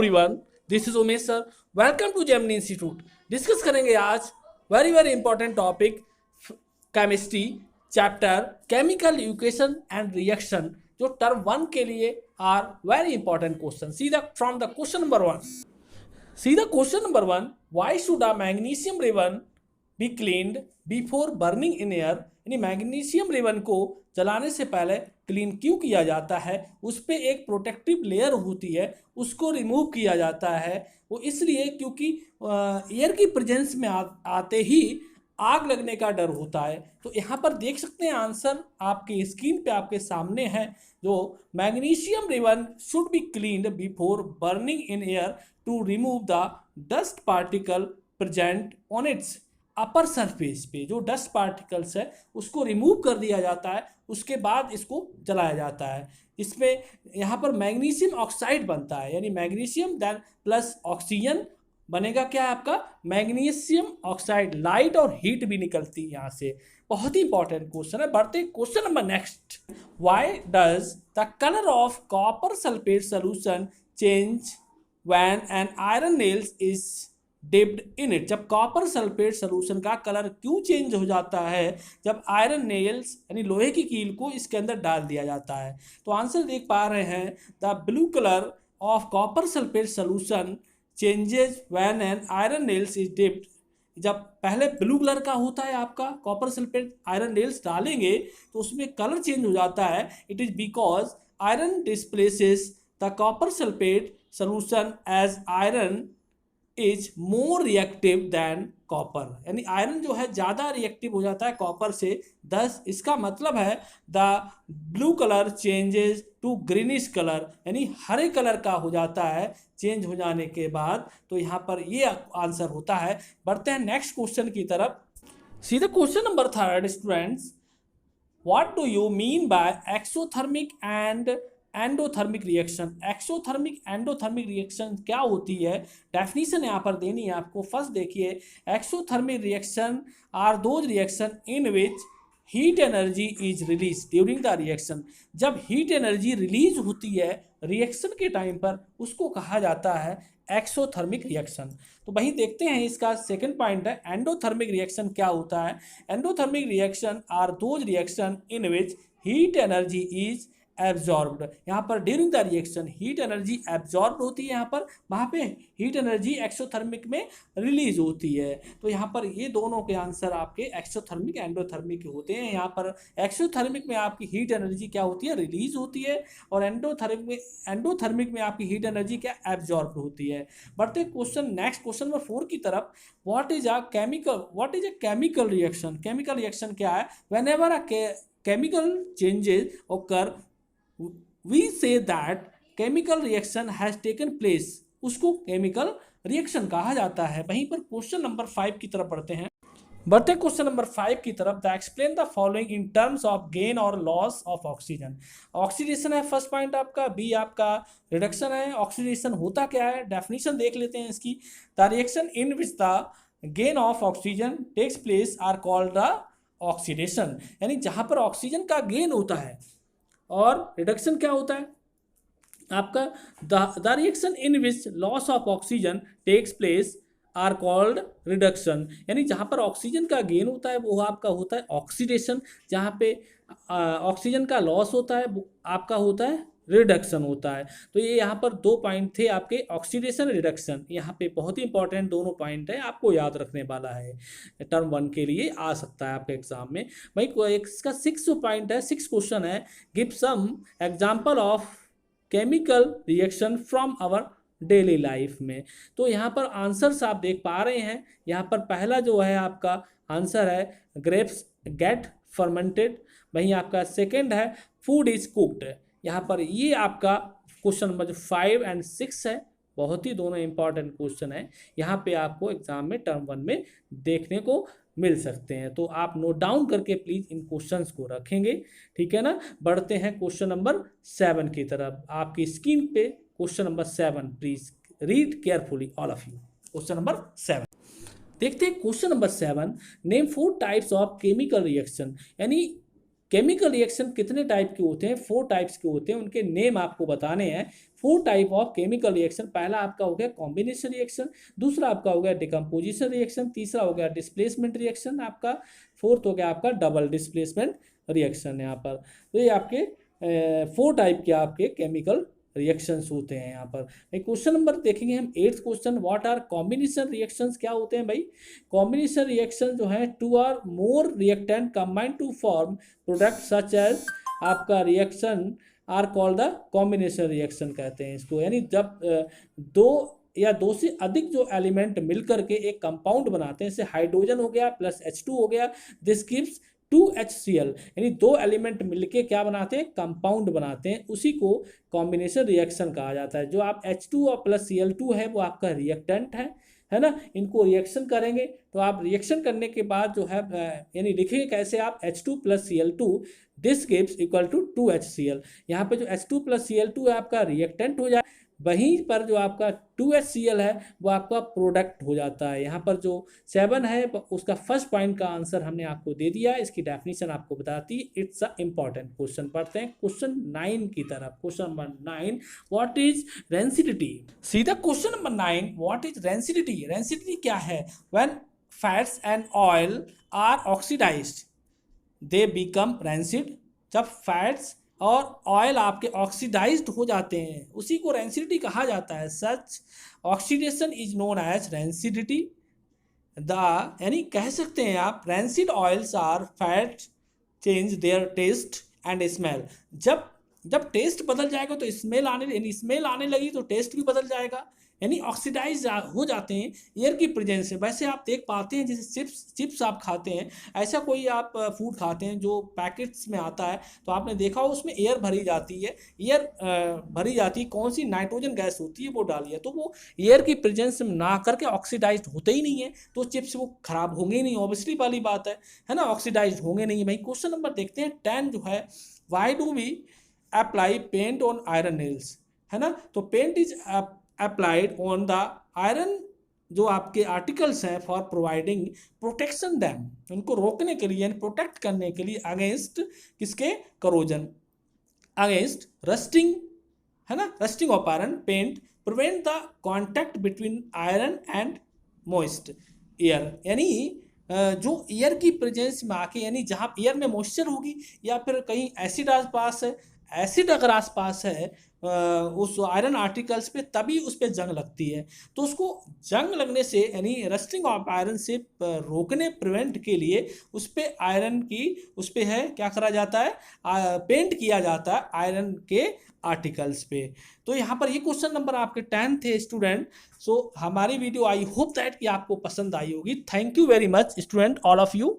Everyone, this is Umesh sir. Welcome to Gemini institute. Discuss करेंगे आज very important topic chemistry chapter chemical equation and reaction, जो term 1 के लिए are very important question. See the from the question number 1। See the question number 1, why should a magnesium ribbon be cleaned before burning in air. यानी magnesium ribbon को जलाने से पहले clean क्यों किया जाता है? उस पर एक प्रोटेक्टिव लेयर होती है, उसको रिमूव किया जाता है। वो इसलिए क्योंकि एयर की प्रेजेंस में आते ही आग लगने का डर होता है। तो यहाँ पर देख सकते हैं आंसर आपके स्क्रीन पे आपके सामने है, जो magnesium ribbon should be cleaned before burning in air to remove the dust particle present on its upper surface पे। जो डस्ट पार्टिकल्स है उसको रिमूव कर दिया जाता है, उसके बाद इसको जलाया जाता है। इसमें यहाँ पर मैग्नीशियम ऑक्साइड बनता है, यानी मैग्नीशियम देन प्लस ऑक्सीजन बनेगा क्या है आपका मैग्नीशियम ऑक्साइड। लाइट और हीट भी निकलती है यहाँ से। बहुत ही इंपॉर्टेंट क्वेश्चन है। बढ़ते question number next. Why does the colour of copper sulphate solution change when an iron nails is dipped in it. जब कॉपर सल्फेट सोल्यूशन का कलर क्यों चेंज हो जाता है? जब आयरन नेल्स यानी लोहे की कील को इसके अंदर डाल दिया जाता है। तो आंसर देख पा रहे हैं, the blue colour of copper sulphate solution changes when an iron nails is dipped. जब पहले ब्लू कलर का होता है आपका कॉपर सल्फेट, आयरन नेल्स डालेंगे तो उसमें कलर चेंज हो जाता है। It is because iron displaces the copper sulphate solution as iron is more reactive than copper. यानी आयरन जो है ज़्यादा रिएक्टिव हो जाता है कॉपर से। दस इसका मतलब है the blue colour changes to greenish colour, यानी हरे कलर का हो जाता है चेंज हो जाने के बाद। तो यहाँ पर ये आंसर होता है। बढ़ते हैं नेक्स्ट क्वेश्चन की तरफ। सी the question number 3 students. What do you mean by exothermic and endothermic reaction? Exothermic endothermic reaction क्या होती है? डेफिनेशन यहाँ पर देनी है आपको। फर्स्ट देखिए, exothermic reaction are those reaction in which heat energy is release during the reaction. जब हीट एनर्जी रिलीज होती है रिएक्शन के टाइम पर, उसको कहा जाता है एक्सोथर्मिक रिएक्शन। तो वहीं देखते हैं इसका सेकंड पॉइंट है एंडोथर्मिक रिएक्शन क्या होता है। Endothermic reaction are those reaction in which heat energy is absorbed. यहाँ पर during the reaction heat energy absorb होती है, यहाँ पर वहाँ पे हीट एनर्जी एक्सोथर्मिक में रिलीज होती है। तो यहाँ पर ये दोनों के आंसर आपके एक्सोथर्मिक एंडोथर्मिक होते हैं। यहाँ पर एक्सोथर्मिक में आपकी हीट एनर्जी क्या होती है? रिलीज होती है। और एंडोथर्मिक में आपकी हीट एनर्जी क्या? एब्जॉर्ब होती है। बढ़ते क्वेश्चन नेक्स्ट क्वेश्चन नंबर 4 की तरफ। What is a chemical reaction? Chemical reaction क्या है? Whenever a chemical changes occur we say that chemical reaction has taken place। उसको केमिकल रिएक्शन कहा जाता है। वहीं पर क्वेश्चन नंबर 5 की तरफ बढ़ते हैं। बढ़ते क्वेश्चन नंबर 5 की तरफ। The explain the following in terms of gain और लॉस ऑफ ऑक्सीजन। ऑक्सीडेशन है फर्स्ट पॉइंट आपका, बी आपका रिडक्शन है। ऑक्सीडेशन होता क्या है? डेफिनेशन देख लेते हैं इसकी। The reaction in which the gain of oxygen takes place are called the oxidation. यानी जहां पर ऑक्सीजन का गेन होता है और रिडक्शन क्या होता है आपका the reaction in which loss of oxygen takes place are called reduction. यानी जहाँ पर ऑक्सीजन का गेन होता है वो आपका होता है ऑक्सीडेशन, जहाँ पे ऑक्सीजन का लॉस होता है वो आपका होता है रिडक्शन होता है। तो ये यहाँ पर 2 पॉइंट थे आपके, ऑक्सीडेशन रिडक्शन। यहाँ पे बहुत ही इंपॉर्टेंट दोनों पॉइंट है, आपको याद रखने वाला है। टर्म 1 के लिए आ सकता है आपके एग्जाम में। भाई इसका 6 पॉइंट है, 6 क्वेश्चन है। Give some example of chemical reaction from our daily life में। तो यहाँ पर आंसर्स आप देख पा रहे हैं। यहाँ पर पहला जो है आपका आंसर है ग्रेप्स गेट फर्मेंटेड। वहीं आपका सेकेंड है फूड इज कुक्ड। यहाँ पर ये आपका क्वेश्चन नंबर 5 और 6 है। बहुत ही दोनों इंपॉर्टेंट क्वेश्चन है, यहाँ पे आपको एग्जाम में टर्म 1 में देखने को मिल सकते हैं। तो आप नोट डाउन करके प्लीज इन क्वेश्चंस को रखेंगे, ठीक है ना। बढ़ते हैं क्वेश्चन नंबर 7 की तरफ। आपकी स्क्रीन पे question number 7, please read carefully all of you. Question number 7 देखते हैं। Question number 7, name 4 types of chemical reaction. यानी केमिकल रिएक्शन कितने टाइप के होते हैं? 4 टाइप्स के होते हैं, उनके नेम आपको बताने हैं। 4 टाइप ऑफ केमिकल रिएक्शन। पहला आपका हो गया कॉम्बिनेशन रिएक्शन, दूसरा आपका हो गया डिकम्पोजिशन रिएक्शन, तीसरा हो गया डिस्प्लेसमेंट रिएक्शन आपका, फोर्थ हो गया आपका डबल डिस्प्लेसमेंट रिएक्शन। यहाँ पर तो ये आपके 4 टाइप के आपके केमिकल रिएक्शंस होते हैं। यहाँ पर क्वेश्चन नंबर देखेंगे हम 8th question, what are combination reactions? क्या होते हैं भाई? कॉम्बिनेशन रिएक्शन जो है, 2 और more reactant combine to form product such as, आपका reaction are called the combination reaction कहते हैं इसको। यानी जब दो या दो से अधिक जो एलिमेंट मिलकर के एक कंपाउंड बनाते हैं, जैसे हाइड्रोजन हो गया प्लस H2 हो गया, दिस गिव्स 2HCl, यानी 2 एलिमेंट मिलके क्या बनाते हैं? कंपाउंड बनाते हैं, उसी को कॉम्बिनेशन रिएक्शन कहा जाता है। जो आप H2 और प्लस Cl2 है वो आपका रिएक्टेंट है ना। इनको रिएक्शन करेंगे तो आप रिएक्शन करने के बाद जो है यानी लिखेंगे कैसे आप? H2 plus Cl2 this gives equal to 2HCl। यहाँ पे जो H2 प्लस Cl2 है आपका रिएक्टेंट हो जाए, वहीं पर जो आपका 2HCl है वो आपका प्रोडक्ट हो जाता है। यहाँ पर जो 7 है उसका फर्स्ट पॉइंट का आंसर हमने आपको दे दिया, इसकी डेफिनेशन आपको बताती है। It's a important question. पढ़ते हैं क्वेश्चन 9 की तरफ। Question number 9, what is rancidity? सीधा question number 9, what is rancidity? Rancidity क्या है? When fats and oil are oxidised they become rancid. जब फैट्स और ऑयल आपके ऑक्सीडाइज्ड हो जाते हैं उसी को रेंसिडिटी कहा जाता है। Such oxidation is known as rancidity. यानी कह सकते हैं आप, rancid oils are fat change their taste and smell. जब टेस्ट बदल जाएगा तो स्मेल आने लगी तो टेस्ट भी बदल जाएगा, यानी ऑक्सीडाइज हो जाते हैं एयर की प्रेजेंस से। वैसे आप देख पाते हैं जैसे चिप्स आप खाते हैं, ऐसा कोई आप फूड खाते हैं जो पैकेट्स में आता है तो आपने देखा हो उसमें एयर भरी जाती है, कौन सी? नाइट्रोजन गैस होती है वो डाली है, तो वो एयर की प्रेजेंस में ना करके ऑक्सीडाइज होते ही नहीं है, तो चिप्स वो खराब होंगे ही नहीं, ऑब्वियसली वाली बात है ना, ऑक्सीडाइज होंगे नहीं भाई। क्वेश्चन नंबर देखते हैं 10 जो है, why do we apply paint on iron nails? है ना, तो paint is applied on the iron जो आपके आर्टिकल्स हैं फॉर प्रोवाइडिंग प्रोटेक्शन दैम, उनको रोकने के लिए, प्रोटेक्ट करने के लिए अगेंस्ट किसके? करोजन, अगेंस्ट रस्टिंग, है ना, rusting of iron. Paint prevent the contact between iron and moist air, यानी जो एयर की प्रेजेंस में आके, यानी जहाँ एयर में मॉइस्चर होगी या फिर कहीं एसिड आसपास है, एसिड अगर आसपास है उस आयरन आर्टिकल्स पे, तभी उस पर जंग लगती है। तो उसको जंग लगने से, यानी रस्टिंग ऑफ आयरन से रोकने, प्रिवेंट के लिए उस पर आयरन की, उस पर है क्या करा जाता है? पेंट किया जाता है आयरन के आर्टिकल्स पे। तो यहाँ पर ये क्वेश्चन नंबर आपके 10 थे स्टूडेंट। सो हमारी वीडियो आई होप दैट कि आपको पसंद आई होगी। Thank you very much student, all of you.